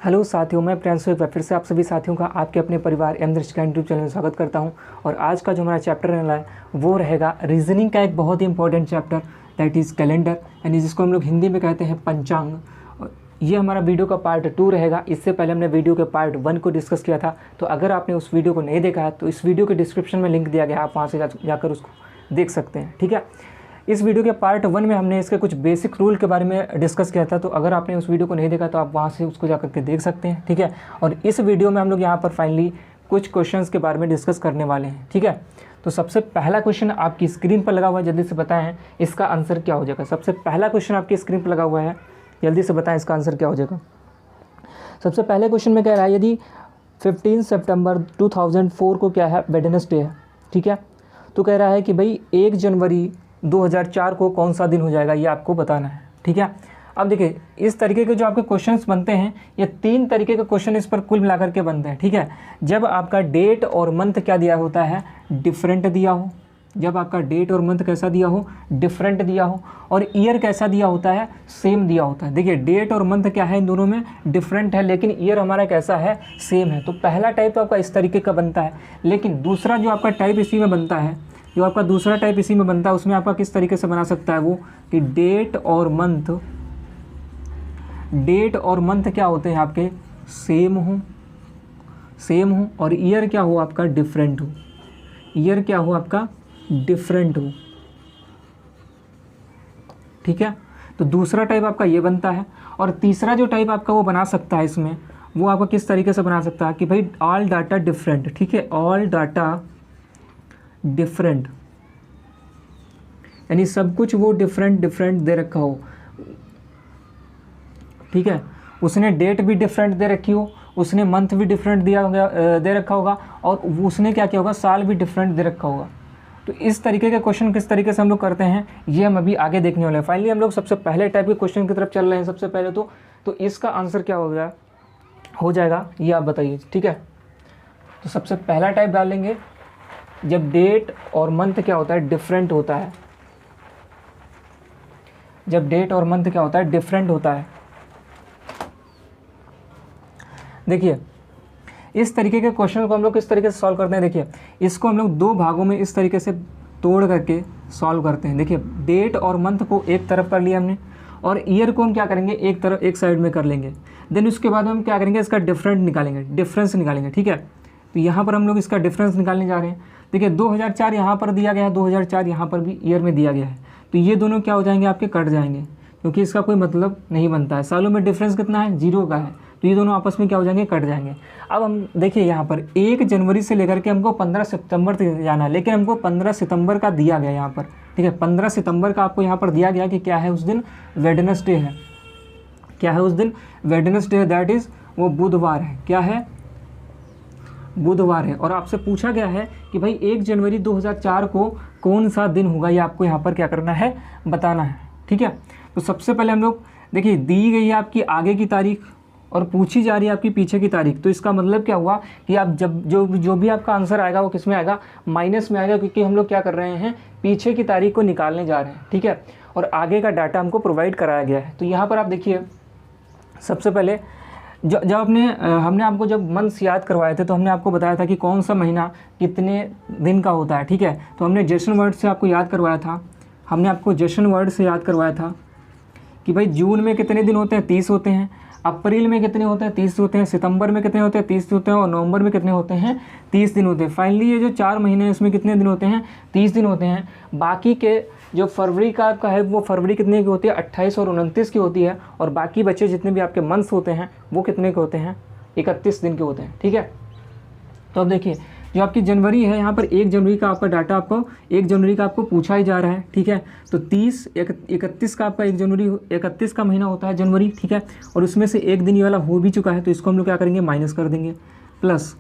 Hello साथियों, मैं प्रियांशु एक बार फिर से आप सभी साथियों का आपके अपने परिवार एम दृष्टि का यूट्यूब चैनल में स्वागत करता हूं। और आज का जो हमारा चैप्टर रहने वाला है वो रहेगा रीजनिंग का एक बहुत ही important chapter, that is calendar, यानी जिसको हम लोग हिंदी में कहते हैं पंचांग। और ये हमारा वीडियो का पार्ट 2 रहेगा। इससे पहले हमने वीडियो के पार्ट 1 को डिस्कस किया था, तो अगर आपने उस वीडियो को नहीं देखा है तो इस वीडियो के डिस्क्रिप्शन में लिंक दिया गया है, आप वहाँ से जाकर उसको देख सकते हैं। ठीक है, इस वीडियो के पार्ट 1 में हमने इसके कुछ बेसिक रूल के बारे में डिस्कस किया था, तो अगर आपने उस वीडियो को नहीं देखा तो आप वहाँ से उसको जाकर के देख सकते हैं। ठीक है, और इस वीडियो में हम लोग यहाँ पर फाइनली कुछ क्वेश्चंस के बारे में डिस्कस करने वाले हैं। ठीक है, तो सबसे पहला क्वेश्चन आपकी स्क्रीन पर लगा हुआ है, जल्दी से बताएं इसका आंसर क्या हो जाएगा। सबसे पहला क्वेश्चन आपकी स्क्रीन पर लगा हुआ है, जल्दी से बताएं इसका आंसर क्या हो जाएगा। सबसे पहले क्वेश्चन में कह रहा है यदि 15 सितंबर 2004 को क्या है, वेडनेसडे है। ठीक है, तो कह रहा है कि भाई 1 जनवरी 2004 को कौन सा दिन हो जाएगा, ये आपको बताना है। ठीक है, अब देखिए इस तरीके के जो आपके क्वेश्चंस बनते हैं, ये 3 तरीके के क्वेश्चन इस पर कुल मिलाकर के बनते हैं। ठीक है, जब आपका डेट और मंथ क्या दिया होता है, डिफरेंट दिया हो, जब आपका डेट और मंथ कैसा दिया हो, डिफरेंट दिया हो, और ईयर कैसा दिया होता है, सेम दिया होता है। देखिए डेट और मंथ क्या है, इन दोनों में डिफरेंट है, लेकिन ईयर हमारा कैसा है, सेम है। तो पहला टाइप तो आपका इस तरीके का बनता है, लेकिन दूसरा जो आपका टाइप इसी में बनता है, जो आपका दूसरा टाइप इसी में बनता है, उसमें आपका किस तरीके से बना सकता है वो, कि डेट और मंथ क्या होते हैं आपके, सेम हो, और ईयर क्या हो आपका, डिफरेंट हो, ईयर क्या हो आपका, डिफरेंट हो। ठीक है, तो दूसरा टाइप आपका ये बनता है। और तीसरा जो टाइप आपका वो बना सकता है इसमें, वो आपका किस तरीके से बना सकता है कि भाई ऑल डाटा डिफरेंट। ठीक है, ऑल डाटा डिफरेंट, यानी सब कुछ वो डिफरेंट दे रखा हो। ठीक है, उसने डेट भी डिफरेंट दे रखी हो, उसने मंथ भी डिफरेंट दे रखा होगा, और उसने क्या किया होगा, साल भी डिफरेंट दे रखा होगा। तो इस तरीके के क्वेश्चन किस तरीके से हम लोग करते हैं, ये हम अभी आगे देखने वाले हैं। फाइनली हम लोग सबसे पहले टाइप के क्वेश्चन की तरफ चल रहे हैं। सबसे पहले तो इसका आंसर क्या हो जाएगा ये आप बताइए। ठीक है, तो सबसे पहला टाइप डाल लेंगे, जब डेट और मंथ क्या होता है, डिफरेंट होता है। जब डेट और मंथ क्या होता है, डिफरेंट होता है। देखिए इस तरीके के क्वेश्चन को हम लोग किस तरीके से सॉल्व करते हैं, देखिए इसको हम लोग 2 भागों में इस तरीके से तोड़ करके सॉल्व करते हैं। देखिए डेट और मंथ को एक तरफ कर लिया हमने, और ईयर को हम क्या करेंगे, एक साइड में कर लेंगे। देन उसके बाद हम क्या करेंगे, इसका डिफरेंस निकालेंगे। ठीक है, तो यहाँ पर हम लोग इसका डिफरेंस निकालने जा रहे हैं। देखिए 2004 यहाँ पर दिया गया है, 2004 यहाँ पर भी ईयर में दिया गया है, तो ये दोनों क्या हो जाएंगे, आपके कट जाएंगे, क्योंकि इसका कोई मतलब नहीं बनता है। सालों में डिफरेंस कितना है, 0 का है, तो ये दोनों आपस में क्या हो जाएंगे, कट जाएंगे। अब हम देखिए यहाँ पर 1 जनवरी से लेकर के हमको 15 सितंबर तक जाना है, लेकिन हमको 15 सितंबर का दिया गया यहाँ पर। ठीक है, 15 सितंबर का आपको यहाँ पर दिया गया कि क्या है, उस दिन वेडनेसडे है। क्या है उस दिन, वेडनेसडे, दैट इज़ वो बुधवार है। क्या है, बुधवार है। और आपसे पूछा गया है कि भाई 1 जनवरी 2004 को कौन सा दिन होगा, ये आपको यहाँ पर क्या करना है, बताना है। ठीक है, तो सबसे पहले हम लोग देखिए दी गई है आपकी आगे की तारीख और पूछी जा रही है आपकी पीछे की तारीख। तो इसका मतलब क्या हुआ कि आप जब जो भी आपका आंसर आएगा वो किस में आएगा, माइनस में आएगा, क्योंकि हम लोग क्या कर रहे हैं, पीछे की तारीख को निकालने जा रहे हैं। ठीक है, और आगे का डाटा हमको प्रोवाइड कराया गया है। तो यहाँ पर आप देखिए सबसे पहले जब हमने आपको जब मंथ्स याद करवाए थे, तो हमने आपको बताया था कि कौन सा महीना कितने दिन का होता है। ठीक है, तो हमने जेसन वर्ड से आपको याद करवाया था, कि भाई जून में कितने दिन होते हैं, 30 होते हैं, अप्रैल में कितने होते हैं, 30 होते हैं, सितंबर में कितने होते हैं, 30 होते हैं, और नवंबर में कितने होते हैं, 30 दिन होते हैं। फाइनली ये जो 4 महीने हैं इसमें कितने दिन होते हैं, 30 दिन होते हैं। बाकी के जो फरवरी का आपका है, वो फरवरी कितने की होती है, 28 और 29 की होती है, और बाकी बचे जितने भी आपके मंथ्स होते हैं वो कितने के होते हैं, 31 दिन के होते हैं। ठीक है, तो अब देखिए जो आपकी जनवरी है, यहाँ पर 1 जनवरी का आपका डाटा आपको 1 जनवरी का आपको पूछा ही जा रहा है। ठीक है, तो 31 का आपका 31 का महीना होता है जनवरी। ठीक है, और उसमें से 1 दिन ये वाला हो भी चुका है, तो इसको हम लोग क्या करेंगे, माइनस कर देंगे। प्लस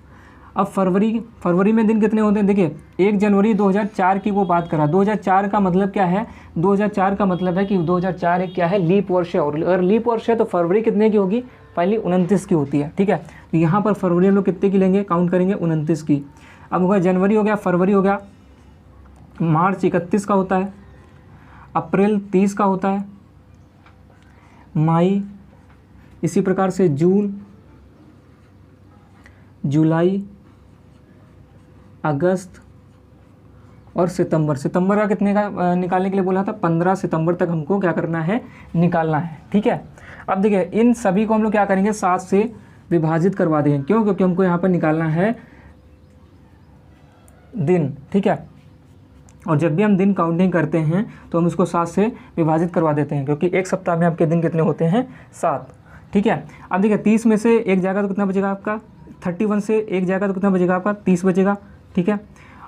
अब फरवरी में दिन कितने होते हैं, देखिए 1 जनवरी 2004 की वो बात करा। 2004 का मतलब क्या है, 2004 का मतलब है कि 2004 एक क्या है, लीप वर्ष है, और अगर लीप वर्ष है तो फरवरी कितने की होगी, फाइनली 29 की होती है। ठीक है, तो यहाँ पर फरवरी हम लोग कितने की लेंगे, काउंट करेंगे 29 की। अब होगा जनवरी हो गया, फरवरी हो गया, मार्च 31 का होता है, अप्रैल 30 का होता है, मई, इसी प्रकार से जून जुलाई, अगस्त और सितंबर। सितंबर का कितने का निकालने के लिए बोला था? 15 सितंबर तक हमको क्या करना है? निकालना है। ठीक है, अब देखिए इन सभी को हम लोग क्या करेंगे? 7 से विभाजित करवा देंगे। क्यों? क्योंकि हमको यहाँ पर निकालना है दिन। ठीक है, और जब भी हम दिन काउंटिंग करते हैं तो हम उसको 7 से विभाजित करवा देते हैं, क्योंकि एक सप्ताह में आपके दिन कितने होते हैं? 7। ठीक है, अब देखिए 30 में से एक जाएगा तो कितना बचेगा आपका? 31 से एक जाएगा तो कितना बचेगा आपका? 30 बचेगा। ठीक है,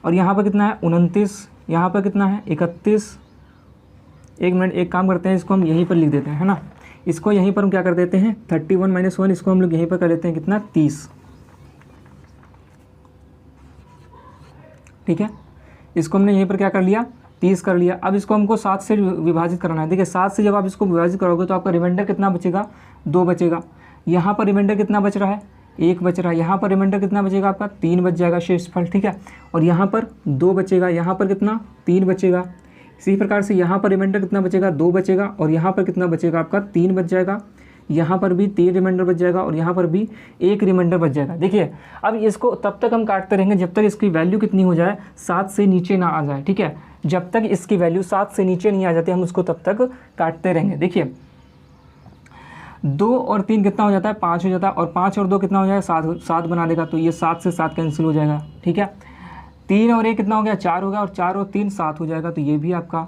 और यहाँ पर कितना है? 29, यहाँ पर कितना है? 31। एक मिनट, एक काम करते हैं, इसको हम यहीं पर लिख देते हैं, है ना। इसको यहीं पर हम क्या कर देते हैं? 31 - 1, इसको हम लोग यहीं पर कर देते हैं कितना? 30। ठीक है, इसको हमने यहीं पर क्या कर लिया? 30 कर लिया। अब इसको हमको 7 से विभाजित करना है। देखिए 7 से जब आप इसको विभाजित करोगे तो आपका रिमाइंडर कितना बचेगा? 2 बचेगा। यहाँ पर रिमाइंडर कितना बच रहा है? 1 बच रहा है। यहाँ पर रिमाइंडर कितना बचेगा आपका? 3 बच जाएगा शेषफल। ठीक है, और यहाँ पर 2 बचेगा। यहाँ पर कितना? 3 बचेगा। इसी प्रकार से यहाँ पर रिमाइंडर कितना बचेगा? 2 बचेगा, और यहाँ पर कितना बचेगा आपका? 3 बच जाएगा। यहाँ पर भी 3 रिमाइंडर बच जाएगा, और यहाँ पर भी 1 रिमाइंडर बच जाएगा। देखिए अब इसको तब तक हम काटते रहेंगे जब तक इसकी वैल्यू कितनी हो जाए? 7 से नीचे ना आ जाए। ठीक है, जब तक इसकी वैल्यू 7 से नीचे नहीं आ जाती हम उसको तब तक काटते रहेंगे। देखिए 2 और 3 कितना हो जाता है? 5 हो जाता है, और 5 और 2 कितना हो जाएगा? 7 बना देगा, तो ये 7 से 7 कैंसिल हो जाएगा। ठीक है, 3 और 1 कितना हो गया? 4 हो गया, और 4 और 3 7 हो जाएगा, तो ये भी आपका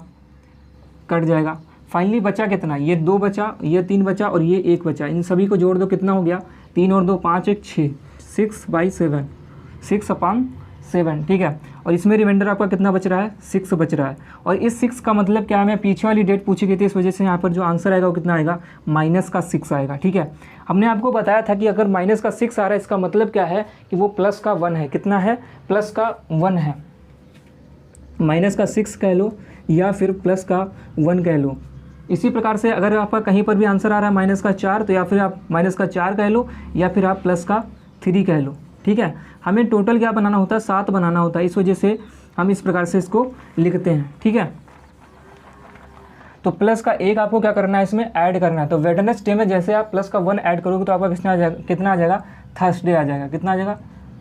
कट जाएगा। फाइनली बचा कितना? ये 2 बचा, ये 3 बचा, और ये 1 बचा। इन सभी को जोड़ दो, कितना हो गया? 3 और 2 5, 1 6, 6/7, 6/7। ठीक है, और इसमें रिमाइंडर आपका कितना बच रहा है? 6 बच रहा है। और इस 6 का मतलब क्या है? हमें पीछे वाली डेट पूछी गई थी, इस वजह से यहाँ पर जो आंसर आएगा वो कितना आएगा? -6 आएगा। ठीक है, हमने आपको बताया था कि अगर -6 आ रहा है इसका मतलब क्या है? कि वो +1 है। कितना है? +1 है। -6 कह लो या फिर +1 कह लो। इसी प्रकार से अगर आपका कहीं पर भी आंसर आ रहा है -4, तो या फिर आप -4 कह लो या फिर आप +3 कह लो। ठीक है, हमें टोटल क्या बनाना होता है? 7 बनाना होता है, इस वजह से हम इस प्रकार से इसको लिखते हैं। ठीक है, तो प्लस का 1 आपको क्या करना है? इसमें ऐड करना है। तो वेडनेसडे में जैसे आप +1 ऐड करोगे तो आपका कितना आ जाएगा? थर्सडे आ जाएगा। कितना आ जाएगा?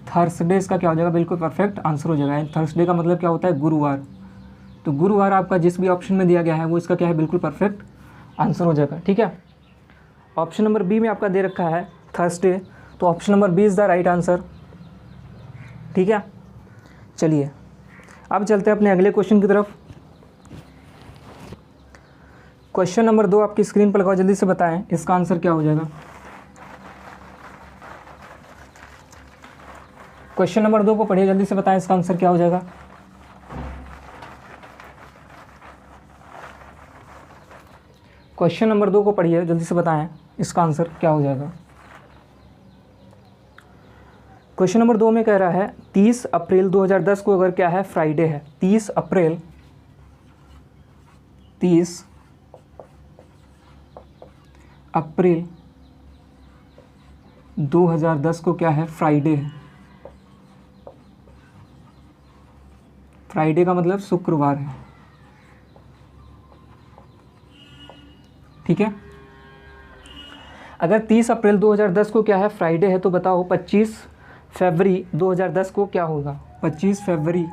थर्सडे। इसका क्या हो जाएगा? बिल्कुल परफेक्ट आंसर हो जाएगा। थर्सडे का मतलब क्या होता है? गुरुवार। तो गुरुवार आपका जिस भी ऑप्शन में दिया गया है वो इसका क्या है? बिल्कुल परफेक्ट आंसर हो जाएगा। ठीक है, ऑप्शन नंबर बी में आपका दे रखा है थर्सडे, तो option number B is the right answer. ठीक है, चलिए अब चलते हैं अपने अगले क्वेश्चन की तरफ। क्वेश्चन नंबर 2 आपकी स्क्रीन पर लगाओ, जल्दी से बताएं इसका आंसर क्या हो जाएगा। क्वेश्चन नंबर 2 को पढ़िए, जल्दी से बताएं इसका आंसर क्या हो जाएगा। क्वेश्चन नंबर 2 को पढ़िए, जल्दी से बताएं इसका आंसर क्या हो जाएगा। क्वेश्चन नंबर 2 में कह रहा है 30 अप्रैल 2010 को अगर क्या है? फ्राइडे है। 30 अप्रैल 2010 को क्या है? फ्राइडे है। फ्राइडे का मतलब शुक्रवार है। ठीक है, अगर 30 अप्रैल 2010 को क्या है? फ्राइडे है, तो बताओ 25 फरवरी 2010 को क्या होगा? 25 फरवरी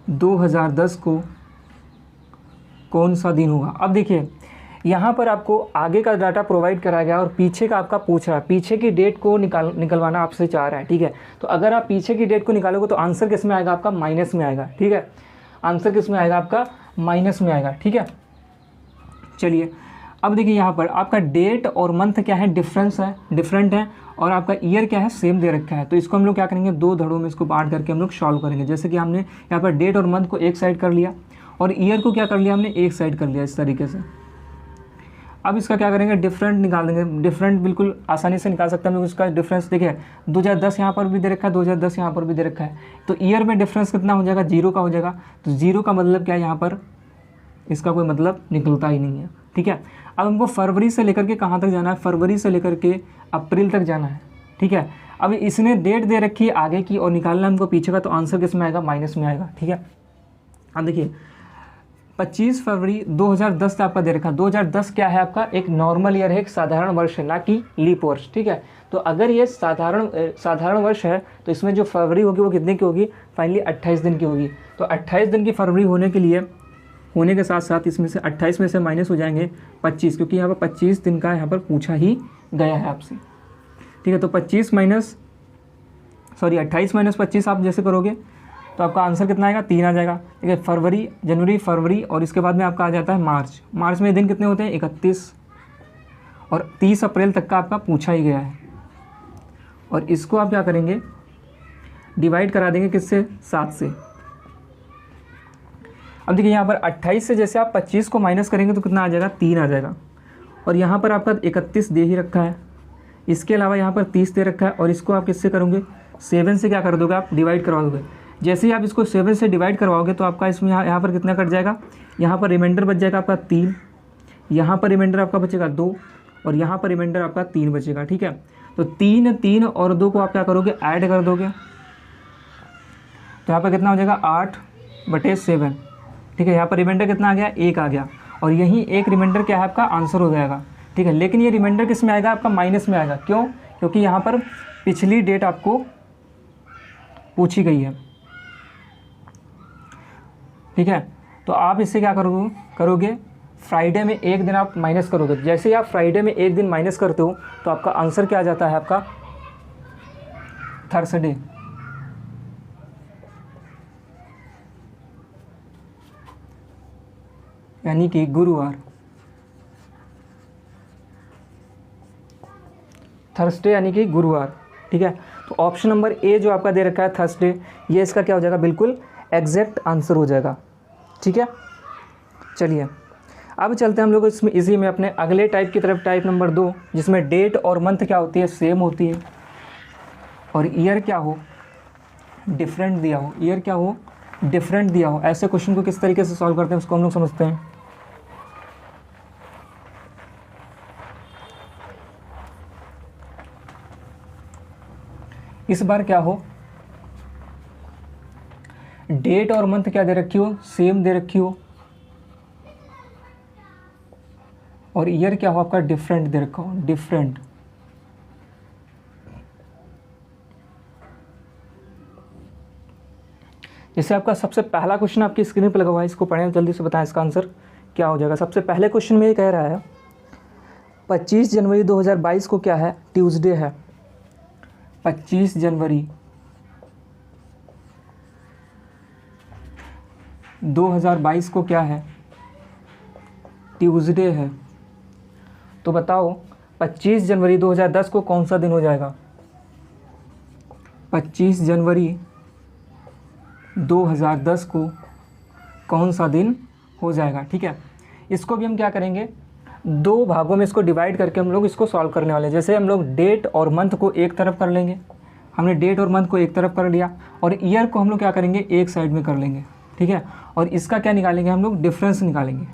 2010 को कौन सा दिन होगा? अब देखिए यहाँ पर आपको आगे का डाटा प्रोवाइड कराया गया और पीछे का आपका पूछ रहा है, पीछे की डेट को निकलवाना आपसे चाह रहा है। ठीक है, तो अगर आप पीछे की डेट को निकालोगे तो आंसर किस में आएगा? आपका माइनस में आएगा। ठीक है, आंसर किस में आएगा? आपका माइनस में आएगा। ठीक है, चलिए अब देखिए यहाँ पर आपका डेट और मंथ क्या है? डिफरेंट है, और आपका ईयर क्या है? सेम दे रखा है। तो इसको हम लोग क्या करेंगे? 2 धड़ों में इसको बांट करके हम लोग सॉल्व करेंगे। जैसे कि हमने यहाँ पर डेट और मंथ को एक साइड कर लिया और ईयर को क्या कर लिया? हमने एक साइड कर लिया इस तरीके से। अब इसका क्या करेंगे? डिफरेंट निकाल देंगे। डिफरेंट बिल्कुल आसानी से निकाल सकते हैं हम लोग। इसका डिफरेंस देखिए 2010 यहाँ पर भी दे रखा है, 2010 यहाँ पर भी दे रखा है, तो ईयर में डिफरेंस कितना हो जाएगा? 0 का हो जाएगा। तो 0 का मतलब क्या है? यहाँ पर इसका कोई मतलब निकलता ही नहीं है। ठीक है, अब हमको फरवरी से लेकर के कहाँ तक जाना है? फरवरी से लेकर के अप्रैल तक जाना है। ठीक है, अब इसने डेट दे रखी है आगे की और निकालना हमको पीछे का, तो आंसर किस में आएगा? माइनस में आएगा। ठीक है, अब देखिए 25 फरवरी 2010 आपका दे रखा है। 2010 क्या है आपका, एक नॉर्मल ईयर है, एक साधारण वर्ष है, ना कि लीप वर्ष, ठीक है। तो अगर ये साधारण वर्ष है तो इसमें जो फरवरी होगी वो कितने की होगी, फाइनली 28 दिन की होगी। तो 28 दिन की फरवरी होने के लिए, होने के साथ साथ इसमें से 28 में से माइनस हो जाएंगे 25, क्योंकि यहाँ पर 25 दिन का यहाँ पर पूछा ही गया है आपसे, ठीक है। तो 28 माइनस 25 आप जैसे करोगे तो आपका आंसर कितना आएगा, 3 आ जाएगा, ठीक है। जनवरी फरवरी और इसके बाद में आपका आ जाता है मार्च। मार्च में दिन कितने होते हैं, 31, और 30 अप्रैल तक का आपका पूछा ही गया है। और इसको आप क्या करेंगे, डिवाइड करा देंगे किससे, 7 से। अब देखिए यहाँ पर 28 से जैसे आप 25 को माइनस करेंगे तो कितना आ जाएगा, 3 आ जाएगा। और यहाँ पर आपका 31 दे ही रखा है, इसके अलावा यहाँ पर 30 दे रखा है, और इसको आप किससे करोगे, 7 से क्या कर दोगे, आप डिवाइड करवा दोगे। जैसे ही आप इसको 7 से डिवाइड करवाओगे तो आपका इसमें यहाँ पर कितना कट जाएगा, यहाँ पर रिमाइंडर बच जाएगा आपका 3, यहाँ पर रिमाइंडर आपका बचेगा 2, और यहाँ पर रिमाइंडर आपका 3 बचेगा, ठीक है। तो 3 और 2 को आप क्या करोगे, ऐड कर दोगे, तो यहाँ पर कितना हो जाएगा, 8/7, ठीक है। यहाँ पर रिमाइंडर कितना आ गया, 1 आ गया, और यही एक रिमाइंडर क्या है आपका आंसर हो जाएगा, ठीक है। लेकिन ये रिमाइंडर किस में आएगा, आपका माइनस में आएगा, क्यों, क्योंकि यहाँ पर पिछली डेट आपको पूछी गई है, ठीक है। तो आप इससे क्या करोगे, फ्राइडे में एक दिन आप माइनस करोगे। जैसे ही आप फ्राइडे में एक दिन माइनस करते हो तो आपका आंसर क्या आ जाता है, आपका थर्सडे, यानी कि गुरुवार, थर्सडे यानी कि गुरुवार, ठीक है। तो ऑप्शन नंबर ए जो आपका दे रखा है थर्सडे, ये इसका क्या हो जाएगा, बिल्कुल एग्जैक्ट आंसर हो जाएगा, ठीक है। चलिए अब चलते हैं हम लोग इसी में अपने अगले टाइप की तरफ, टाइप नंबर 2, जिसमें डेट और मंथ क्या होती है, सेम होती है, और ईयर क्या हो, डिफरेंट दिया हो, ईयर क्या हो, डिफरेंट दिया हो। ऐसे क्वेश्चन को किस तरीके से सॉल्व करते हैं उसको हम लोग समझते हैं। इस बार क्या हो, डेट और मंथ क्या दे रखी हो, सेम दे रखी हो, और ईयर क्या हो आपका, डिफरेंट दे रखा हो, डिफरेंट। जैसे आपका सबसे पहला क्वेश्चन आपकी स्क्रीन पर लगा हुआ है, इसको पढ़ें, जल्दी से बताएं इसका आंसर क्या हो जाएगा। सबसे पहले क्वेश्चन में ये कह रहा है 25 जनवरी 2022 को क्या है, ट्यूसडे है। 25 जनवरी 2022 को क्या है, ट्यूसडे है। तो बताओ 25 जनवरी 2010 को कौन सा दिन हो जाएगा, 25 जनवरी 2010 को कौन सा दिन हो जाएगा, ठीक है। इसको भी हम क्या करेंगे, 2 भागों में इसको डिवाइड करके हम लोग इसको सॉल्व करने वाले हैं। जैसे हम लोग डेट और मंथ को एक तरफ कर लेंगे, हमने डेट और मंथ को एक तरफ कर लिया, और ईयर को हम लोग क्या करेंगे, एक साइड में कर लेंगे, ठीक है। और इसका क्या निकालेंगे, हम लोग डिफरेंस निकालेंगे,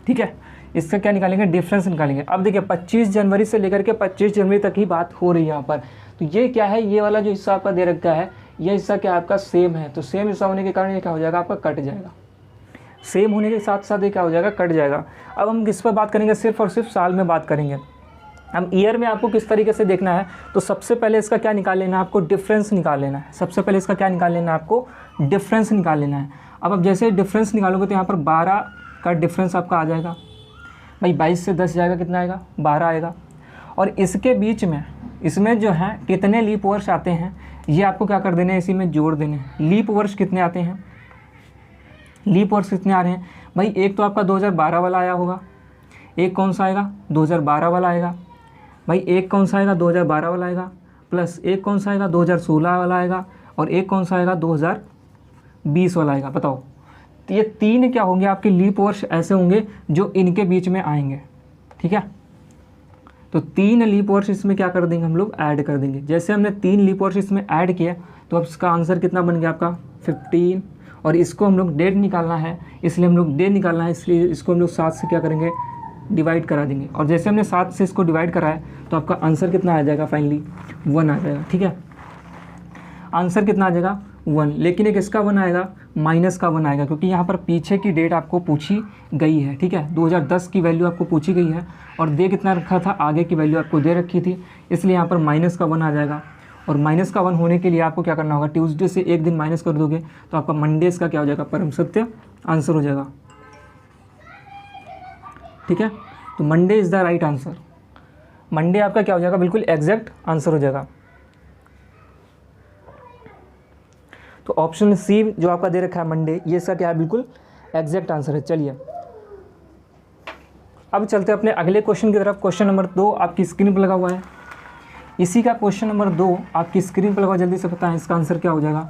ठीक है। इसका क्या निकालेंगे, डिफरेंस निकालेंगे। अब देखिए 25 जनवरी से लेकर के 25 जनवरी तक ही बात हो रही है यहाँ पर। तो ये क्या है, ये वाला जो हिस्सा आपका दे रखा है, ये हिस्सा क्या आपका सेम है, तो सेम हिस्सा होने के कारण ये क्या हो जाएगा, आपका कट जाएगा। सेम होने के साथ साथ ये क्या हो जाएगा, कट जाएगा। अब हम किस पर बात करेंगे, सिर्फ और सिर्फ साल में बात करेंगे। हम ईयर में आपको किस तरीके से देखना है, तो सबसे पहले इसका क्या निकाल लेना है, आपको डिफरेंस निकाल लेना है। सबसे पहले इसका क्या निकाल लेना है, आपको डिफरेंस निकाल लेना है। अब जैसे डिफरेंस निकालोगे तो यहाँ पर 12 का डिफरेंस आपका आ जाएगा भाई, 22 से 10 जाएगा, कितना आएगा, 12 आएगा। और इसके बीच में, इसमें जो है कितने लीप वर्ष आते हैं, ये आपको क्या कर देने हैं, इसी में जोड़ देने हैं। लीप वर्ष कितने आते हैं, लीप वर्ष कितने आ रहे हैं भाई, एक तो आपका 2012 वाला आया होगा, एक कौन सा आएगा, 2012 वाला आएगा भाई, एक कौन सा आएगा, 2012 वाला आएगा, प्लस एक कौन सा आएगा, 2016 वाला आएगा, और एक कौन सा आएगा, 2020 वाला आएगा। बताओ, तो ये 3 क्या होंगे आपके लीप वर्ष, ऐसे होंगे जो इनके बीच में आएंगे, ठीक है। तो 3 लीप वर्ष इसमें क्या कर देंगे, हम लोग ऐड कर देंगे। जैसे हमने 3 लीप वर्ष इसमें ऐड किया तो अब इसका आंसर कितना बन गया आपका 15, और इसको हम लोग डेट निकालना है, इसलिए हम लोग डेट निकालना है, इसलिए इसको हम लोग 7 से क्या करेंगे, डिवाइड करा देंगे। और जैसे हमने 7 से इसको डिवाइड करा है तो आपका आंसर कितना आ जाएगा, फाइनली 1 आ जाएगा, ठीक है। आंसर कितना आ जाएगा, 1, लेकिन एक इसका 1 आएगा, माइनस का 1 आएगा, क्योंकि यहाँ पर पीछे की डेट आपको पूछी गई है। ठीक है, 2010 की वैल्यू आपको पूछी गई है और दे कितना रखा था, आगे की वैल्यू आपको दे रखी थी, इसलिए यहाँ पर माइनस का 1 आ जाएगा। और माइनस का 1 होने के लिए आपको क्या करना होगा, ट्यूसडे से एक दिन माइनस कर दोगे तो आपका मंडे इसका क्या हो जाएगा, परम सत्य आंसर हो जाएगा। ठीक है, तो Monday is the right answer. Monday आपका क्या हो जाएगा, बिल्कुल एग्जैक्ट आंसर हो जाएगा। तो ऑप्शन सी जो आपका दे रखा है मंडे, ये इसका क्या है, बिल्कुल एग्जैक्ट आंसर है। चलिए अब चलते हैं अपने अगले क्वेश्चन की तरफ। क्वेश्चन नंबर 2 आपकी स्क्रीन पर लगा हुआ है। इसी का क्वेश्चन नंबर 2 आपकी स्क्रीन पर लगा, जल्दी से बताएं इसका आंसर क्या हो जाएगा।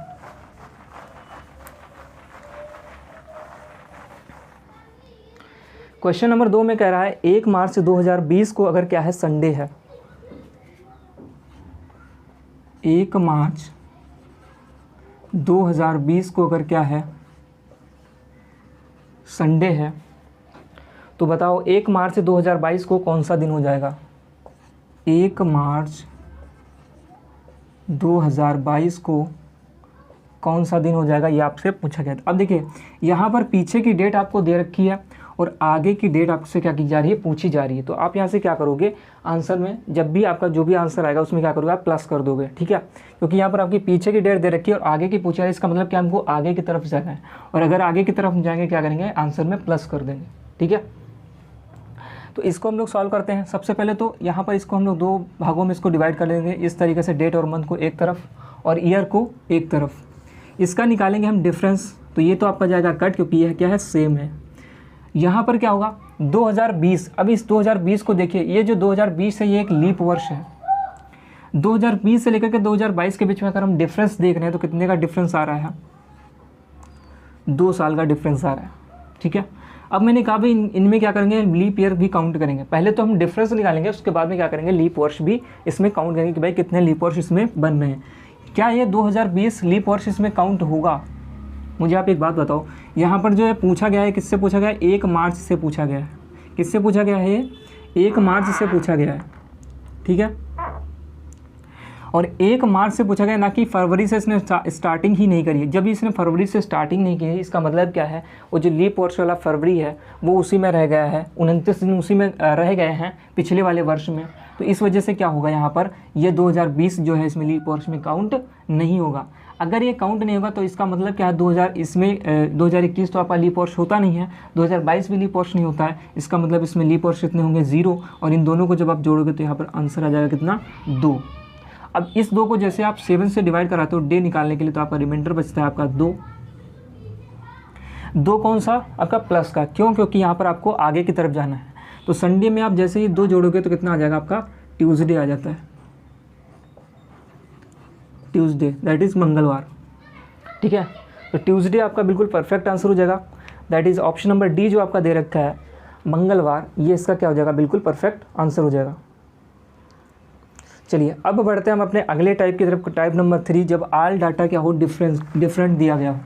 क्वेश्चन नंबर 2 में कह रहा है 1 मार्च 2020 को अगर क्या है, संडे है, 1 मार्च 2020 को अगर क्या है, संडे है, तो बताओ 1 मार्च 2022 को कौन सा दिन हो जाएगा। 1 मार्च 2022 को कौन सा दिन हो जाएगा, ये आपसे पूछा गया था। अब देखिए यहाँ पर पीछे की डेट आपको दे रखी है और आगे की डेट आपसे क्या की जा रही है, पूछी जा रही है। तो आप यहाँ से क्या करोगे, आंसर में जब भी आपका जो भी आंसर आएगा उसमें क्या करोगे, आप प्लस कर दोगे। ठीक है, क्योंकि यहाँ पर आपकी पीछे की डेट दे रखी है और आगे की पूछा जा रही है, इसका मतलब क्या, हमको आगे की तरफ जाना है। और अगर आगे की तरफ जाएंगे क्या करेंगे, आंसर में प्लस कर देंगे। ठीक है, तो इसको हम लोग सॉल्व करते हैं। सबसे पहले तो यहाँ पर इसको हम लोग 2 भागों में इसको डिवाइड कर लेंगे इस तरीके से, डेट और मंथ को एक तरफ और ईयर को एक तरफ। इसका निकालेंगे हम डिफरेंस, तो ये तो आपका जाएगा कट, क्योंकि यह क्या है, सेम है। यहाँ पर क्या होगा 2020, अब इस 2020 को देखिए, ये जो 2020 है ये एक लीप वर्ष है। 2020 से लेकर के 2022 के बीच में अगर हम डिफरेंस देख रहे हैं तो कितने का डिफरेंस आ रहा है, 2 साल का डिफरेंस आ रहा है। ठीक है, अब मैंने कहा भाई इनमें क्या करेंगे, लीप ईयर भी काउंट करेंगे। पहले तो हम डिफरेंस निकालेंगे, उसके बाद में क्या करेंगे, लीप वर्ष भी इसमें काउंट करेंगे कि भाई कितने लीप वर्ष इसमें बन रहे हैं। क्या ये 2020 लीप वर्ष इसमें काउंट होगा। मुझे आप एक बात बताओ, यहाँ पर जो है पूछा गया है, किससे पूछा गया है, 1 मार्च से पूछा गया है। किससे पूछा गया है, ये 1 मार्च से पूछा गया है। ठीक है, और 1 मार्च से पूछा गया, ना कि फरवरी से इसने स्टार्टिंग ही नहीं करी है। जब इसने फरवरी से स्टार्टिंग नहीं की है, इसका मतलब क्या है, वो जो लीप वर्ष वाला फरवरी है वो उसी में रह गया है, 29 दिन उसी में रह गए हैं पिछले वाले वर्ष में। तो इस वजह से क्या होगा, यहाँ पर ये 2020 जो है इसमें लीप वर्ष में काउंट नहीं होगा। अगर ये काउंट नहीं होगा तो इसका मतलब क्या है, 2021 तो आपका लीप वर्ष होता नहीं है, 2022 भी लीप वर्ष नहीं होता है। इसका मतलब इसमें लीप वर्ष कितने होंगे, 0, और इन दोनों को जब आप जोड़ोगे तो यहाँ पर आंसर आ जाएगा कितना, 2। अब इस 2 को जैसे आप 7 से डिवाइड कराते हो डे निकालने के लिए, तो आपका रिमाइंडर बचता है आपका 2। 2 कौन सा, आपका प्लस का, क्यों, क्योंकि यहाँ पर आपको आगे की तरफ जाना है। तो संडे में आप जैसे ही 2 जोड़ोगे तो कितना आ जाएगा, आपका ट्यूसडे आ जाता है, ट्यूसडे दैट इज़ मंगलवार। ठीक है, तो ट्यूसडे आपका बिल्कुल परफेक्ट आंसर हो जाएगा, that is option number D जो आपका दे रखा है मंगलवार, ये इसका क्या हो जाएगा, बिल्कुल परफेक्ट आंसर हो जाएगा। चलिए अब बढ़ते हैं हम अपने अगले टाइप की तरफ, टाइप नंबर 3, जब ऑल डाटा क्या हो, डिफरेंट दिया गया हो,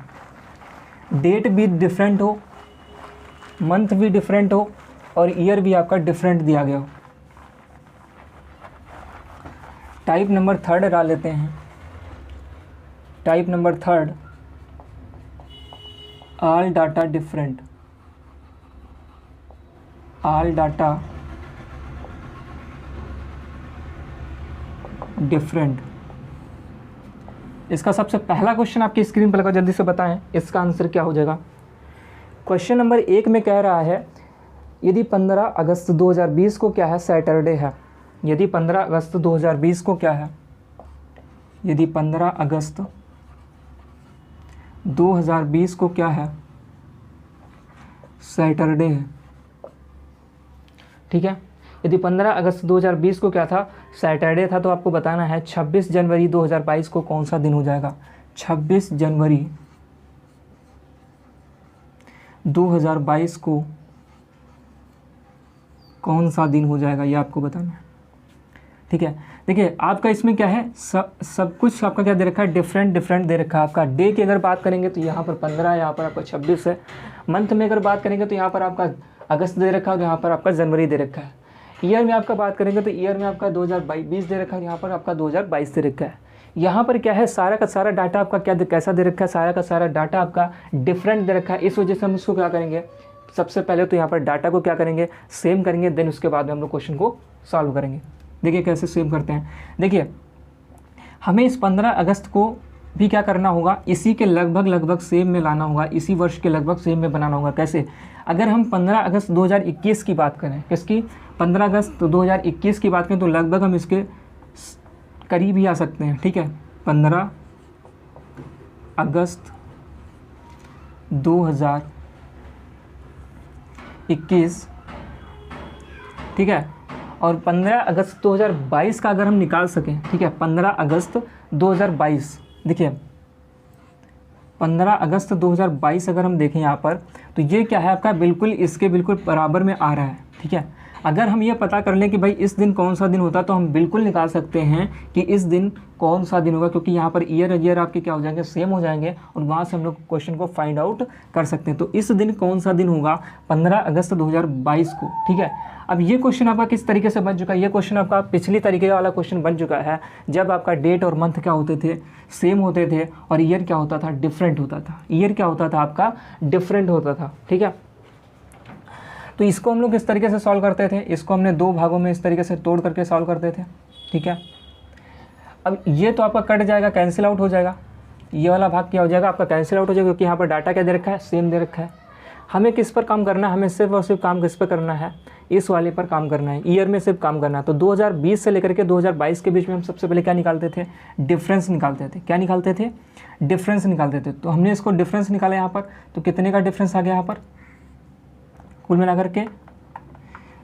डेट भी डिफरेंट हो, मंथ भी डिफरेंट हो और ईयर भी आपका डिफरेंट दिया गया हो। टाइप नंबर 3 डाल लेते हैं। Type number 3, all data different, all data different. इसका सबसे पहला क्वेश्चन आपकी स्क्रीन पर लगा, जल्दी से बताएं इसका आंसर क्या हो जाएगा। क्वेश्चन नंबर 1 में कह रहा है यदि 15 अगस्त 2020 को क्या है, सैटरडे है। यदि 15 अगस्त 2020 को क्या है, यदि 15 अगस्त 2020 को क्या है, सैटरडे है। ठीक है, यदि 15 अगस्त 2020 को क्या था, सैटरडे था, तो आपको बताना है 26 जनवरी 2022 को कौन सा दिन हो जाएगा। 26 जनवरी 2022 को कौन सा दिन हो जाएगा, ये आपको बताना है। ठीक है, देखिए आपका इसमें क्या है, सब कुछ आपका क्या दे रखा है, डिफरेंट दे रखा है। आपका डे की अगर बात करेंगे तो यहाँ पर 15 है, यहाँ पर आपका 26 है। मंथ में अगर बात करेंगे तो यहाँ पर आपका अगस्त दे रखा है, यहाँ पर आपका जनवरी दे रखा है। ईयर में आपका बात करेंगे तो ईयर में आपका 2020 दे रखा है, यहाँ पर आपका 2022 दे रखा है। यहाँ पर क्या है, सारा का सारा डाटा आपका क्या कैसा दे रखा है, सारा का सारा डाटा आपका डिफरेंट दे रखा है। इस वजह से हम इसको क्या करेंगे, सबसे पहले तो यहाँ पर डाटा को क्या करेंगे, सेम करेंगे, देन उसके बाद में हम लोग क्वेश्चन को सॉल्व करेंगे। देखिए कैसे सेम करते हैं। देखिए हमें इस 15 अगस्त को भी क्या करना होगा, इसी के लगभग सेम में लाना होगा, इसी वर्ष के लगभग सेम में बनाना होगा। कैसे, अगर हम 15 अगस्त 2021 की बात करें, किसकी, 15 अगस्त 2021 की बात करें, तो लगभग हम इसके करीब ही आ सकते हैं। ठीक है, 15 अगस्त 2021, ठीक है, और 15 अगस्त 2022 का अगर हम निकाल सकें, ठीक है, 15 अगस्त 2022, देखिए 15 अगस्त 2022 अगर हम देखें यहाँ पर, तो ये क्या है आपका, बिल्कुल इसके बिल्कुल बराबर में आ रहा है। ठीक है, अगर हम ये पता कर लें कि भाई इस दिन कौन सा दिन होता, तो हम बिल्कुल निकाल सकते हैं कि इस दिन कौन सा दिन होगा, क्योंकि यहाँ पर ईयर आपके क्या हो जाएंगे, सेम हो जाएंगे, और वहाँ से हम लोग क्वेश्चन को फाइंड आउट कर सकते हैं। तो इस दिन कौन सा दिन होगा, 15 अगस्त 2022 को। ठीक है, अब ये क्वेश्चन आपका किस तरीके से बन चुका है, ये क्वेश्चन आपका पिछली तरीके वाला क्वेश्चन बन चुका है, जब आपका डेट और मंथ क्या होते थे, सेम होते थे, और ईयर क्या होता था, डिफरेंट होता था। ईयर क्या होता था आपका, डिफरेंट होता था। ठीक है, तो इसको हम लोग इस तरीके से सॉल्व करते थे, इसको हमने दो भागों में इस तरीके से तोड़ करके सॉल्व करते थे। ठीक है, अब ये तो आपका कट जाएगा, कैंसिल आउट हो जाएगा, ये वाला भाग क्या हो जाएगा आपका, कैंसिल आउट हो जाएगा, क्योंकि यहाँ पर डाटा क्या दे रखा है, सेम दे रखा है। हमें किस पर काम करना है, हमें सिर्फ और सिर्फ काम किस पर करना है, इस वाले पर काम करना है, ईयर में सिर्फ काम करना है। तो 2020 से लेकर के 2022 के बीच में हम सबसे पहले क्या निकालते थे, डिफरेंस निकालते थे। क्या निकालते थे, डिफरेंस निकालते थे। तो हमने इसको डिफरेंस निकाला यहाँ पर, तो कितने का डिफरेंस आ गया यहाँ पर, कुल मिलाकर के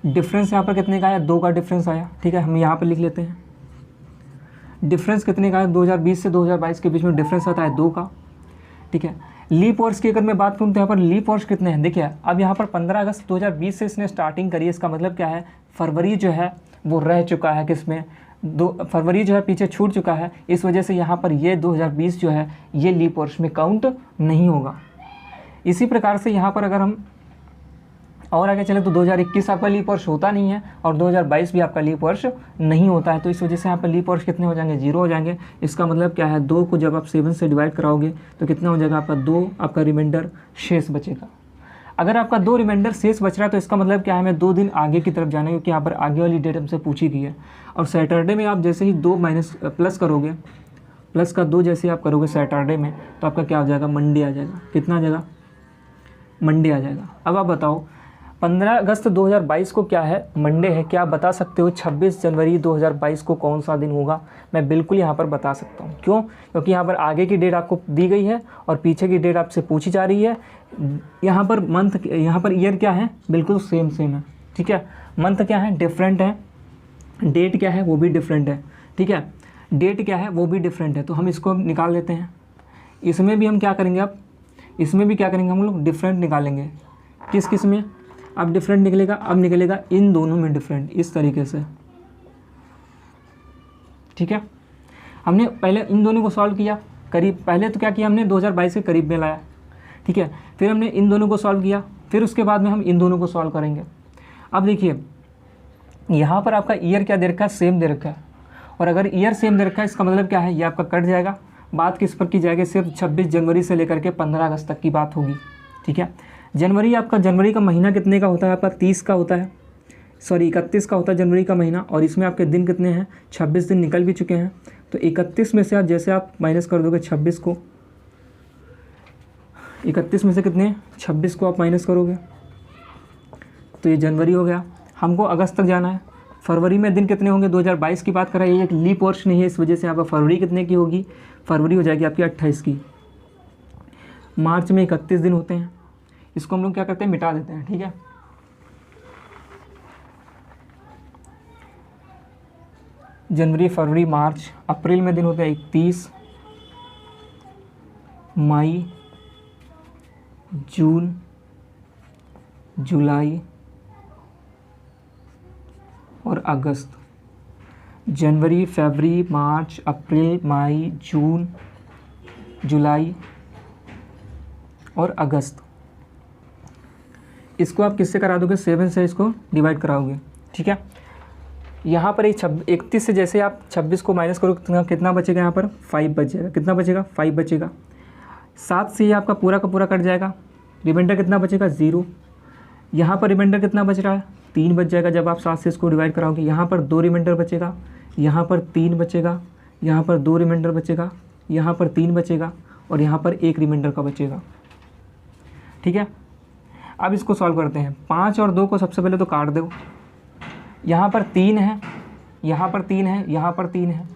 डिफरेंस यहाँ पर कितने का आया, 2 का डिफरेंस आया। ठीक है, हम यहाँ पर लिख लेते हैं, डिफरेंस कितने का है, 2020 से 2022 के बीच में डिफरेंस आता है 2 का। ठीक है, लीप वर्ष की अगर मैं बात करूँ तो यहाँ पर लीप वर्ष कितने हैं, देखिए अब यहाँ पर 15 अगस्त 2020 से इसने स्टार्टिंग करी है, इसका मतलब क्या है, फरवरी जो है वो रह चुका है, किसमें, फरवरी जो है पीछे छूट चुका है, इस वजह से यहाँ पर ये 2020 जो है ये लीप वर्ष में काउंट नहीं होगा। इसी प्रकार से यहाँ पर अगर हम और आगे चले तो 2021 आपका लीप वर्ष होता नहीं है, और 2022 भी आपका लीप वर्ष नहीं होता है। तो इस वजह से यहाँ पर लीप वर्ष कितने हो जाएंगे, 0 हो जाएंगे। इसका मतलब क्या है, 2 को जब आप 7 से डिवाइड कराओगे तो कितना हो जाएगा आपका, 2 आपका रिमाइंडर शेष बचेगा। अगर आपका 2 रिमाइंडर शेष बच रहा है तो इसका मतलब क्या है, हमें 2 दिन आगे की तरफ जाना है, क्योंकि यहाँ पर आगे वाली डेट हमसे पूछी गई है। और सैटरडे में आप जैसे ही 2 प्लस करोगे, प्लस का 2 जैसे आप करोगे सैटरडे में, तो आपका क्या हो जाएगा, मंडे आ जाएगा। कितना आ जाएगा, मंडे आ जाएगा। अब आप बताओ 15 अगस्त 2022 को क्या है, मंडे है। क्या आप बता सकते हो 26 जनवरी 2022 को कौन सा दिन होगा? मैं बिल्कुल यहाँ पर बता सकता हूँ। क्यों? क्योंकि यहाँ पर आगे की डेट आपको दी गई है और पीछे की डेट आपसे पूछी जा रही है। यहाँ पर मंथ, यहाँ पर ईयर क्या है, बिल्कुल सेम है। ठीक है, मंथ क्या है, डिफरेंट है। डेट क्या है, वो भी डिफरेंट है। ठीक है, डेट क्या है, वो भी डिफरेंट है। तो हम इसको निकाल लेते हैं। इसमें भी हम क्या करेंगे, अब इसमें भी क्या करेंगे, हम लोग डिफरेंट निकालेंगे। किस में अब डिफरेंट निकलेगा, अब निकलेगा इन दोनों में डिफरेंट, इस तरीके से। ठीक है, हमने पहले इन दोनों को सॉल्व किया करीब, पहले तो क्या किया हमने 2022 के करीब में लाया। ठीक है, फिर हमने इन दोनों को सॉल्व किया, फिर उसके बाद में हम इन दोनों को सॉल्व करेंगे। अब देखिए यहाँ पर आपका ईयर क्या दे रखा है, सेम दे रखा है। और अगर ईयर सेम दे रखा है इसका मतलब क्या है, ये आपका कट जाएगा। बात किस पर की जाएगी, सिर्फ 26 जनवरी से लेकर के 15 अगस्त तक की बात होगी। ठीक है, जनवरी आपका, जनवरी का महीना कितने का होता है आपका, 30 का होता है, सॉरी 31 का होता है जनवरी का महीना। और इसमें आपके दिन कितने हैं, 26 दिन निकल भी चुके हैं। तो 31 में से आप जैसे आप माइनस कर दोगे 26 को, 31 में से कितने, 26 को आप माइनस करोगे तो ये जनवरी हो गया। हमको अगस्त तक जाना है। फरवरी में दिन कितने होंगे, 2022 की बात कर रहा है, ये एक लीप वर्ष नहीं है, इस वजह से यहाँ पर फरवरी कितने की होगी, फरवरी हो जाएगी आपकी 28 की। मार्च में 31 दिन होते हैं, इसको हम लोग क्या करते हैं, मिटा देते हैं। ठीक है, जनवरी, फरवरी, मार्च, अप्रैल में दिन होते हैं 31, मई, जून, जुलाई और अगस्त। जनवरी, फरवरी, मार्च, अप्रैल, मई, जून, जुलाई और अगस्त। इसको आप किससे करा दोगे, 7 से इसको डिवाइड कराओगे। ठीक है, यहाँ पर 31 से जैसे आप 26 को माइनस करो कितना बचेगा, यहाँ पर 5 बच जाएगा। कितना बचेगा, 5 बचेगा। 7 से ये आपका पूरा का पूरा कट जाएगा, रिमाइंडर कितना बचेगा, 0। यहाँ पर रिमाइंडर कितना बच रहा है, 3 बच जाएगा। जब आप 7 से इसको डिवाइड कराओगे, यहाँ पर 2 रिमाइंडर बचेगा, यहाँ पर 3 बचेगा, यहाँ पर 2 रिमाइंडर बचेगा, यहाँ पर 3 बचेगा और यहाँ पर 1 रिमाइंडर का बचेगा। ठीक है, अब इसको सॉल्व करते हैं। 5 और 2 को सबसे पहले तो काट दो। यहाँ पर 3 है, यहाँ पर 3 है, यहाँ पर 3 है,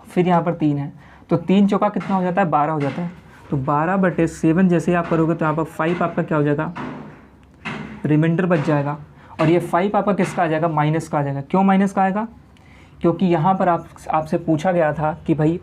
फिर यहाँ पर 3 है, तो 3 चौका कितना हो जाता है, 12 हो जाता है। तो 12/7 जैसे आप करोगे तो यहाँ पर 5 आपका क्या हो जाएगा, रिमाइंडर बच जाएगा। और ये 5 आपका किसका आ जाएगा, माइनस का आ जाएगा। क्यों माइनस का आएगा, क्योंकि यहाँ पर आपसे पूछा गया था कि भाई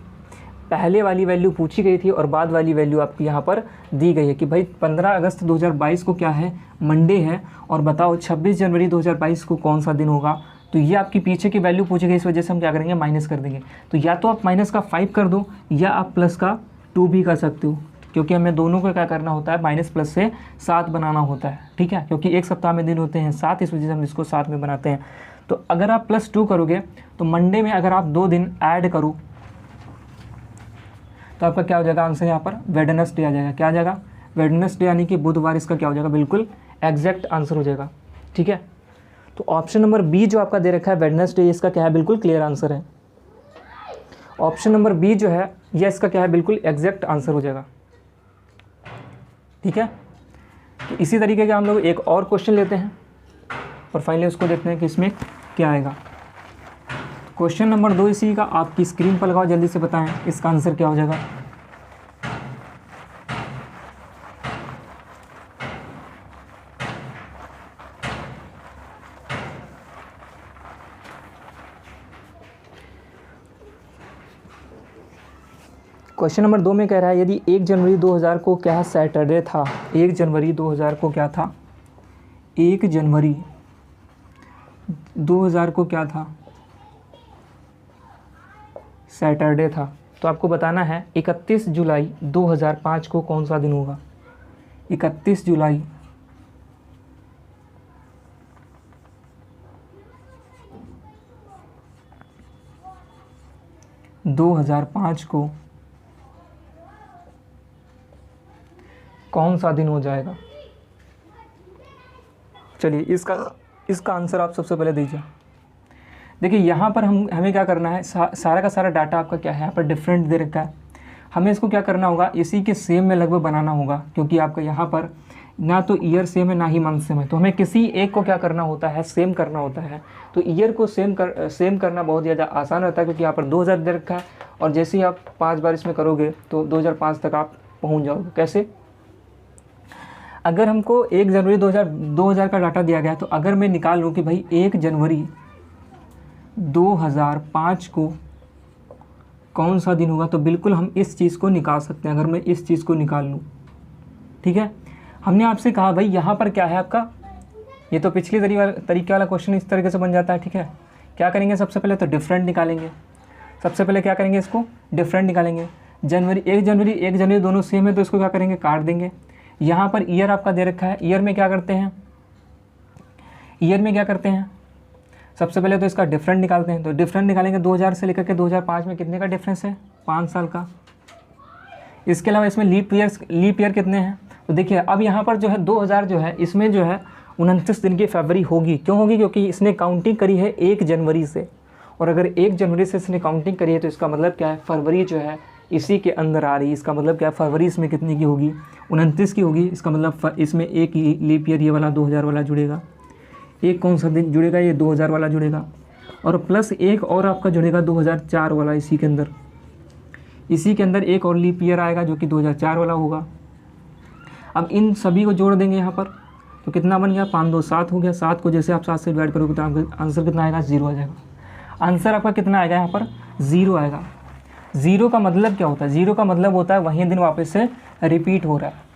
पहले वाली वैल्यू पूछी गई थी और बाद वाली वैल्यू आपकी यहाँ पर दी गई है कि भाई 15 अगस्त 2022 को क्या है, मंडे है, और बताओ 26 जनवरी 2022 को कौन सा दिन होगा। तो ये आपकी पीछे की वैल्यू पूछी गई, इस वजह से हम क्या करेंगे, माइनस कर देंगे। तो या तो आप माइनस का 5 कर दो या आप प्लस का 2 भी कर सकते हो, क्योंकि हमें दोनों को क्या करना होता है, माइनस प्लस से 7 बनाना होता है। ठीक है, क्योंकि एक सप्ताह में दिन होते हैं 7, इस वजह से हम इसको 7 में बनाते हैं। तो अगर आप +2 करोगे तो मंडे में अगर आप 2 दिन ऐड करो तो आपका क्या हो जाएगा आंसर, यहाँ पर वेडनेसडे आ जाएगा। क्या आ जाएगा, वेडनेसडे, यानी कि बुधवार इसका क्या हो जाएगा, बिल्कुल एग्जैक्ट आंसर हो जाएगा। ठीक है, तो ऑप्शन नंबर बी जो आपका दे रखा है वेडनेसडे, इसका क्या है, बिल्कुल क्लियर आंसर है। ऑप्शन नंबर बी जो है यह इसका क्या है, बिल्कुल एग्जैक्ट आंसर हो जाएगा। ठीक है, तो इसी तरीके का हम लोग एक और क्वेश्चन लेते हैं और फाइनली उसको देखते हैं कि इसमें क्या आएगा। क्वेश्चन नंबर 2 इसी का आपकी स्क्रीन पर लगाओ, जल्दी से बताएं इसका आंसर क्या हो जाएगा। क्वेश्चन नंबर 2 में कह रहा है यदि 1 जनवरी 2000 को क्या सैटरडे था, 1 जनवरी 2000 को क्या था, 1 जनवरी 2000 को क्या था, सैटरडे था। तो आपको बताना है 31 जुलाई 2005 को कौन सा दिन होगा। 31 जुलाई 2005 को कौन सा दिन हो जाएगा। चलिए इसका आंसर आप सबसे पहले दीजिए। देखिए यहाँ पर हमें क्या करना है, सारा का सारा डाटा आपका क्या है, यहाँ पर डिफरेंट दे रखा है। हमें इसको क्या करना होगा, इसी के सेम में लगभग बनाना होगा, क्योंकि आपका यहाँ पर ना तो ईयर सेम है ना ही मंथ सेम है। तो हमें किसी एक को क्या करना होता है, सेम करना होता है। तो ईयर को सेम करना बहुत ज़्यादा आसान रहता है, क्योंकि यहाँ पर 2000 दे रखा है और जैसे ही आप 5 बार इसमें करोगे तो 2005 तक आप पहुँच जाओगे। कैसे, अगर हमको 1 जनवरी 2000 का डाटा दिया गया, तो अगर मैं निकाल लूँ कि भाई 1 जनवरी 2005 को कौन सा दिन होगा, तो बिल्कुल हम इस चीज़ को निकाल सकते हैं। अगर मैं इस चीज़ को निकाल लूँ, ठीक है, हमने आपसे कहा भाई यहाँ पर क्या है आपका, ये तो पिछले तरीके वाला क्वेश्चन इस तरीके से बन जाता है। ठीक है, क्या करेंगे, सबसे पहले तो डिफरेंट निकालेंगे। सबसे पहले क्या करेंगे, इसको डिफरेंट निकालेंगे। जनवरी 1 जनवरी दोनों सेम है, तो इसको क्या करेंगे, काट देंगे। यहाँ पर ईयर आपका दे रखा है, ईयर में क्या करते हैं, सबसे पहले तो इसका डिफरेंट निकालते हैं। तो डिफरेंट निकालेंगे, 2000 से लेकर के 2005 में कितने का डिफरेंस है, 5 साल का। इसके अलावा इसमें लीप ईयर कितने हैं, तो देखिए अब यहाँ पर जो है 2000 जो है इसमें जो है 29 दिन की फरवरी होगी। क्यों होगी, क्योंकि इसने काउंटिंग करी है 1 जनवरी से, और अगर 1 जनवरी से इसने काउंटिंग करी है तो इसका मतलब क्या है, फरवरी जो है इसी के अंदर आ रही है। इसका मतलब क्या है, फरवरी इसमें कितने की होगी, 29 की होगी। इसका मतलब इसमें एक लीप ईयर ये वाला 2000 वाला जुड़ेगा, एक कौन सा दिन जुड़ेगा, ये 2000 वाला जुड़ेगा, और प्लस एक और आपका जुड़ेगा 2004 वाला। इसी के अंदर एक और लीप ईयर आएगा जो कि 2004 वाला होगा। अब इन सभी को जोड़ देंगे यहाँ पर, तो कितना बन गया, 5 2 7 हो गया। 7 को जैसे आप 7 से डिवाइड करोगे तो आपका आंसर कितना आएगा, 0 आ जाएगा। आंसर आपका कितना आएगा, यहाँ पर 0 आएगा। 0 का मतलब क्या होता है, 0 का मतलब होता है वही दिन वापस से रिपीट हो रहा है।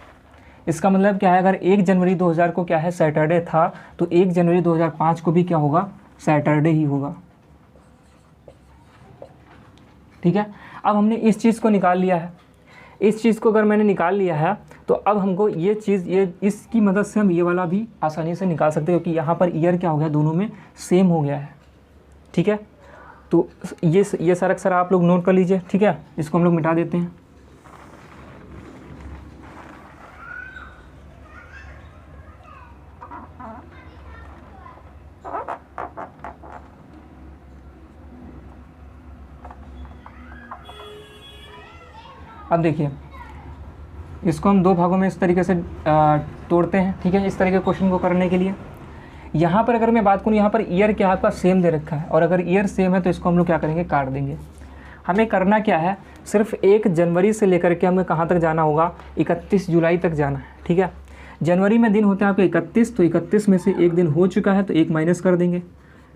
इसका मतलब क्या है, अगर 1 जनवरी 2000 को क्या है, सैटरडे था, तो 1 जनवरी 2005 को भी क्या होगा, सैटरडे ही होगा। ठीक है, अब हमने इस चीज़ को निकाल लिया है। इस चीज़ को अगर मैंने निकाल लिया है तो अब हमको ये चीज़, इसकी मदद से हम ये वाला भी आसानी से निकाल सकते हैं, क्योंकि यहाँ पर ईयर क्या हो गया, दोनों में सेम हो गया है। ठीक है। तो ये सारा अक्षर आप लोग नोट कर लीजिए, ठीक है। इसको हम लोग मिटा देते हैं। अब देखिए, इसको हम दो भागों में इस तरीके से तोड़ते हैं, ठीक है, इस तरह के क्वेश्चन को करने के लिए। यहाँ पर अगर मैं बात करूँ, यहाँ पर ईयर क्या आपका सेम दे रखा है, और अगर ईयर सेम है तो इसको हम लोग क्या करेंगे, काट देंगे। हमें करना क्या है, सिर्फ 1 जनवरी से लेकर के हमें कहाँ तक जाना होगा, 31 जुलाई तक जाना है, ठीक है। जनवरी में दिन होते हैं आपके 31, तो 31 में से एक दिन हो चुका है तो 1 माइनस कर देंगे।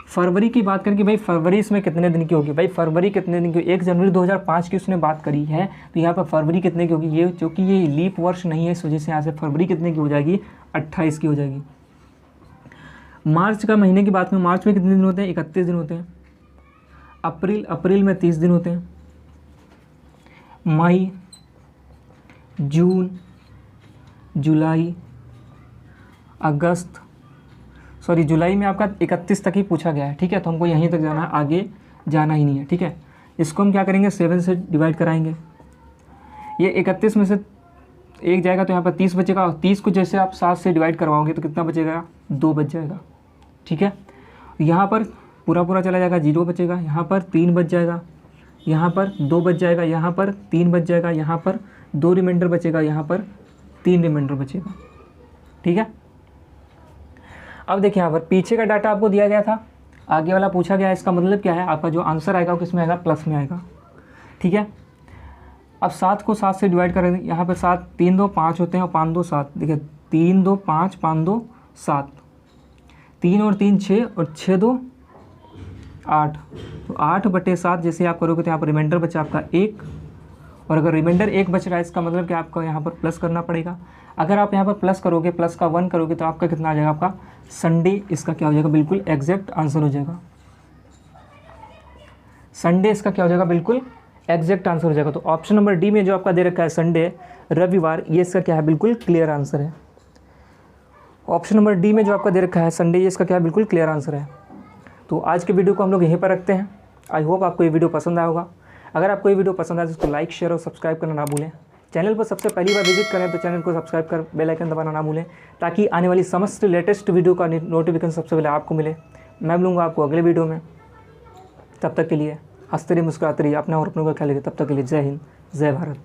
फरवरी की बात करें कि भाई फरवरी इसमें कितने दिन की होगी, भाई फरवरी कितने दिन की, 1 जनवरी 2005 की उसने बात करी है, तो यहाँ पर फरवरी कितने की होगी, ये चूँकि ये लीप वर्ष नहीं है इस वजह से यहाँ से फरवरी कितने की हो जाएगी, 28 की हो जाएगी। मार्च का महीने की बात करें, मार्च में कितने दिन होते हैं, 31 दिन होते हैं। अप्रैल में 30 दिन होते हैं। मई, जून, जुलाई, अगस्त, सॉरी जुलाई में आपका 31 तक ही पूछा गया है, ठीक है। तो हमको यहीं तक जाना है, आगे जाना ही नहीं है, ठीक है। इसको हम क्या करेंगे, 7 से डिवाइड कराएंगे। ये 31 में से एक जाएगा तो यहाँ पर 30 बचेगा, और 30 को जैसे आप 7 से डिवाइड करवाओगे तो कितना बचेगा, 2 बच जाएगा, ठीक है। यहाँ पर पूरा चला जाएगा, 0 बचेगा, यहाँ पर 3 बच जाएगा, यहाँ पर 2 बच जाएगा, यहाँ पर 3 बच जाएगा, यहाँ पर 2 रिमाइंडर बचेगा, यहाँ पर 3 रिमाइंडर बचेगा, ठीक है। अब देखिए, यहाँ पर पीछे का डाटा आपको दिया गया था, आगे वाला पूछा गया है, इसका मतलब क्या है, आपका जो आंसर आएगा वो किस में आएगा, प्लस में आएगा, ठीक है। अब 7 को 7 से डिवाइड करेंगे, यहाँ पर 7, 3 2 5 होते हैं और 5 2 7, देखिए 3 2 5, 5 2 7, 3 और 3 6 और 6 2 8, तो 8/7 जैसे आप करोगे तो यहाँ पर रिमाइंडर बचा आपका 1, और अगर रिमाइंडर 1 बच रहा है इसका मतलब कि आपको यहाँ पर प्लस करना पड़ेगा। अगर आप यहाँ पर प्लस करोगे, प्लस का 1 करोगे तो आपका कितना आ जाएगा, आपका संडे इसका क्या हो जाएगा, बिल्कुल एग्जैक्ट आंसर हो जाएगा। संडे इसका क्या हो जाएगा, बिल्कुल एग्जैक्ट आंसर हो जाएगा। तो ऑप्शन नंबर डी में जो आपका दे रखा है संडे, रविवार, ये इसका क्या है, बिल्कुल क्लियर आंसर है। ऑप्शन नंबर डी में जो आपका दे रखा है संडे, ये इसका क्या है, बिल्कुल क्लियर आंसर है। तो आज के वीडियो को हम लोग यहीं पर रखते हैं। आई होप आपको ये वीडियो पसंद आया होगा। अगर आपको ये वीडियो पसंद आए तो इसको लाइक, शेयर और सब्सक्राइब करना ना भूलें। चैनल पर सबसे पहली बार विजिट करें तो चैनल को सब्सक्राइब कर बेल आइकन दबाना ना भूलें, ताकि आने वाली समस्त लेटेस्ट वीडियो का नोटिफिकेशन सबसे पहले आपको मिले। मैं मिलूँगा आपको अगले वीडियो में। तब तक के लिए हंसते रहिए, मुस्कुराते रहिए, अपना और अपनों का ख्याल रखिए। तब तक के लिए जय हिंद, जय भारत।